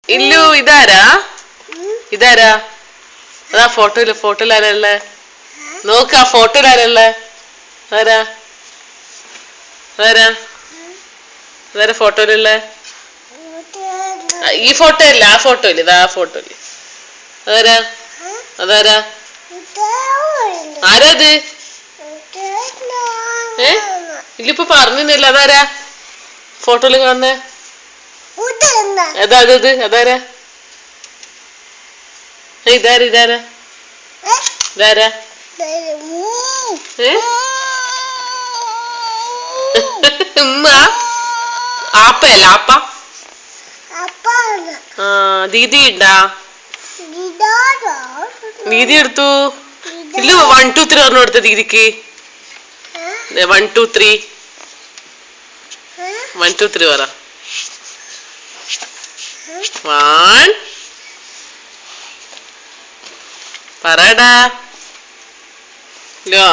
ഇല്ലു ഇതാരാ ഇതാരാ അതാ ഫോട്ടോയിൽ ആരല്ലേ നോക്ക ഫോട്ടോയിൽ ആരല്ലേ ആരാ ആരാ അതാരാ ഫോട്ടോയിലല്ലേ ഈ ഫോട്ടോ അല്ല ആ ഫോട്ടോയില് ഇതാ ആ ഫോട്ടോയില് അതാരാ അതാരാ ആരാ അത് ഇല്ലിപ്പൊ പറഞ്ഞില്ല അതാരാ ഫോട്ടോയില് കാണുന്നേ അതാ അത് അതാരാ ഇതാരാ ഇതാരാ ഇതാരാ ഉമ്മ ആപ്പയല്ല ആപ്പ ദീദി ഉണ്ടാ ദീദി എടുത്തു ഇല്ല 1 2 3 പറഞ്ഞു കൊടുത്ത ദീദിക്ക് 1 2 3 1 2 3 പറ 1 പറടാ ഇല്ലോ